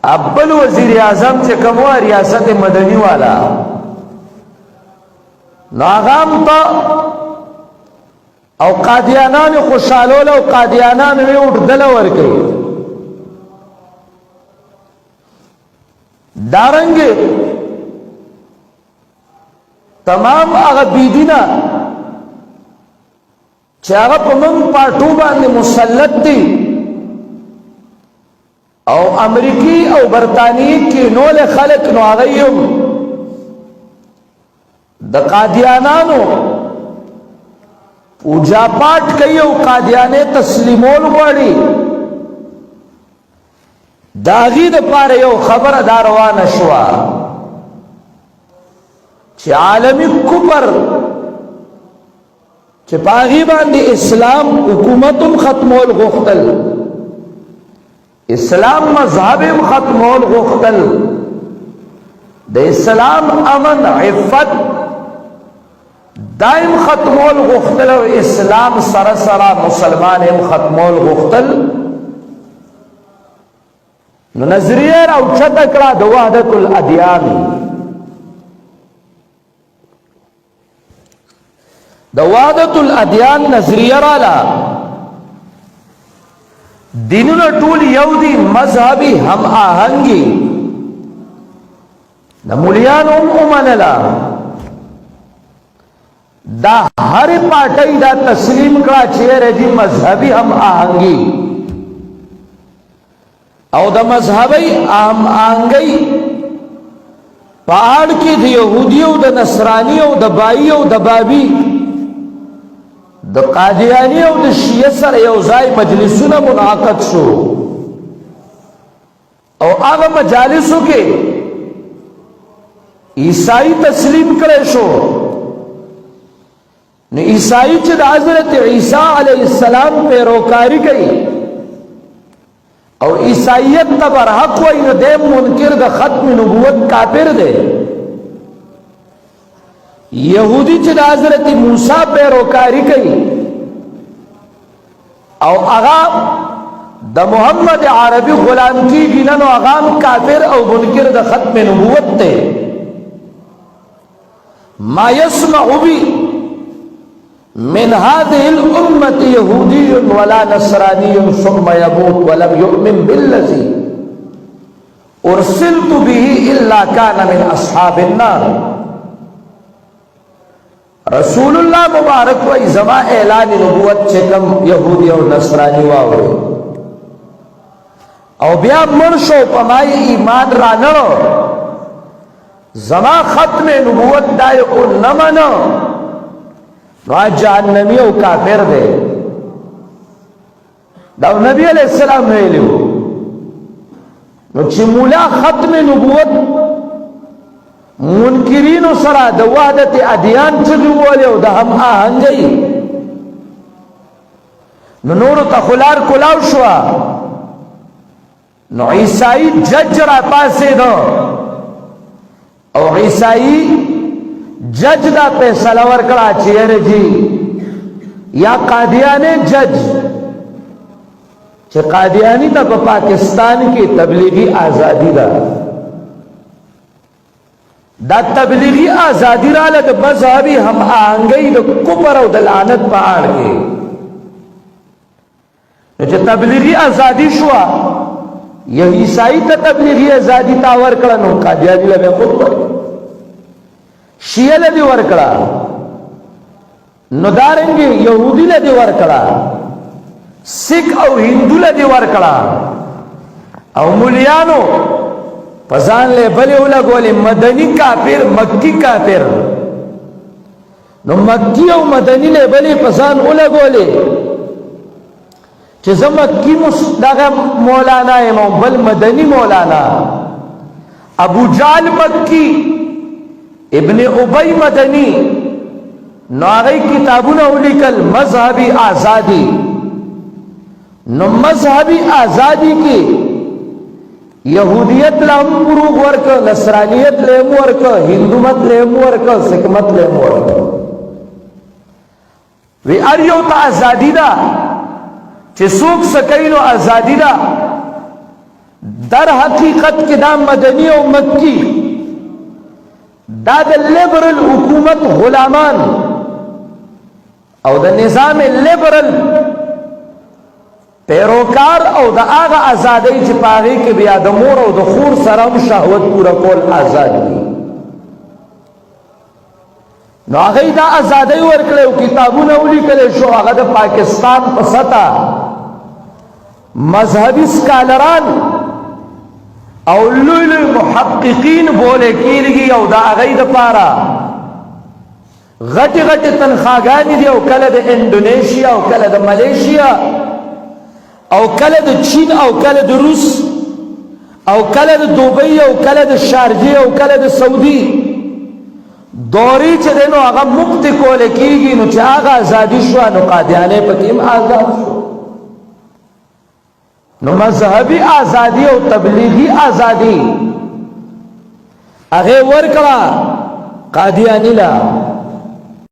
ابل وزیر اعظم چې کوم ریاست مدنی والا ناغام تا او قادیانان خوشحالول او قادیانان وی اٹھدل ورکی دارنگی تمام اغا بیدینا چه اغا پمنگ پارٹو باندې مسلط دی او امریکی او برطانی کی نول خلق نو آغیم دا قادیانانو پوجا پاٹ کئی او قادیانے تسلیمول گوڑی داغی دا پارے یو خبر داروان شوا چه عالمی کپر چه پاغی باندی اسلام حکومتم ختمول غختل اسلام مذہب ختمول غختل دا اسلام امن عفت دائم ختمول غختل و اسلام سرسرا مسلمان ختمول غختل نظریه را اوچت اکڑا دا وحدت الادیان دا وحدت الادیان نظریه را لا دینونا طول یو دی مذہبی ہم آہنگی نمولیان امنلا دا ہر پارٹی دا تسلیم کرا چیر جی مذہبی ہم آہنگی او دا مذہبی ہم آہنگی پہاڑ کی دا یہودیو دا نصرانیو دا بائیو دا بابی دا قادیانی او دا شیعہ سر یوزائی مجلسونا منعقد شو او آغا مجالسو کے عیسائی تسلیم کرے شو نو عیسائی چد حضرت عیسیٰ علیہ السلام پیروکاری کئی او عیسائیت تبر حق وئی نو دے منکر دا ختم نبوت کافر دے یہودی چد حضرت موسیٰ پیروکاری کئی او اغام دا محمد عربی غلام کی گنن و اغام کافر او منکر دا ختم نبوت تے ما یسمع بی من هذه الامت یہودی ولا نصرانی ثم یموت ولم یؤمن بالذی ارسلت به الا کان من اصحاب النار رسول اللہ مبارک و ازما اعلان نبوت چکم یہودی اور نصرانی واوے او بیا مرشو پمائی ایمان رانو زما ختم نبوت دائی او نمانو نو جہنمی او کافر دے داو نبی علیہ السلام ویلیو نو چی مولا ختم نبوت منکرین سرا دا وحدت ادیان چگوالے و دا ہم آہنگئی نو نورو تخلار کلاو شوا نو عیسائی جج را پاسے دو او عیسائی جج دا پیسہ ورکڑا چیر جی یا قادیانے جج چھ قادیانی تا پاکستان کی تبلیغی آزادی دا دا تبلیغی آزادی را لگ مذہبی ہم آہنگئی دا کفر و دلعنت پہاڑ کے چھ تبلیغی آزادی شوا یہ عیسائی تا تبلیغی آزادی تاور کرنو قادیانی لگے خود پر شیعہ لدی ورکڑا ندارنگی یہودی لدی ورکڑا سکھ او ہندو لدی ورکڑا او مولیانو پزان لے بلے اولا گولے مدنی کافر مکی کافر نو مکی او مدنی لے بلے پزان اولا گولے چیزا مکی مصدق مولانا امام بل مدنی مولانا ابو جال مکی ابن عبی مدنی نو آغای کتابونا اولی کل مذہبی آزادی نو مذہبی آزادی کی یہودیت لہم پروغ ورک نصرانیت لہم ورک ہندومت لہم ورک سکمت لہم ورک وی اریو تا آزادی دا چه سوک سکینو آزادی دا در حقیقت کې دا مدنی او مکی دا د لیبرل حکومت غلامان او د نظام لیبرل پیروکار او د هغه ازادۍ چې په هغې کې بیا د مور او د خور سره هم شهوت پوره کول آزاد دي نو هغې دا ازادۍ ورکړی او کتابونه ولیکلی شو هغه د پاکستان په سطح مذهبي سکالران او لوی لوی محققین بوله کیږي او دا هغې دپاره غټې غټې تنخواګانې دي او کله د انډونیشیا او کله د ملیشیا او کله د چین او کله د روس او کله د دوبۍ او کله د شارجې او کله د سعودي دورې چې دی نو هغه مفت کولی کېږي نو چې هغه ازادي شوه نو قادیانۍ پکې هم آزاد شو نو مذهبي ازادي او تبلیغي ازادي هغې ورکړه قادیاني له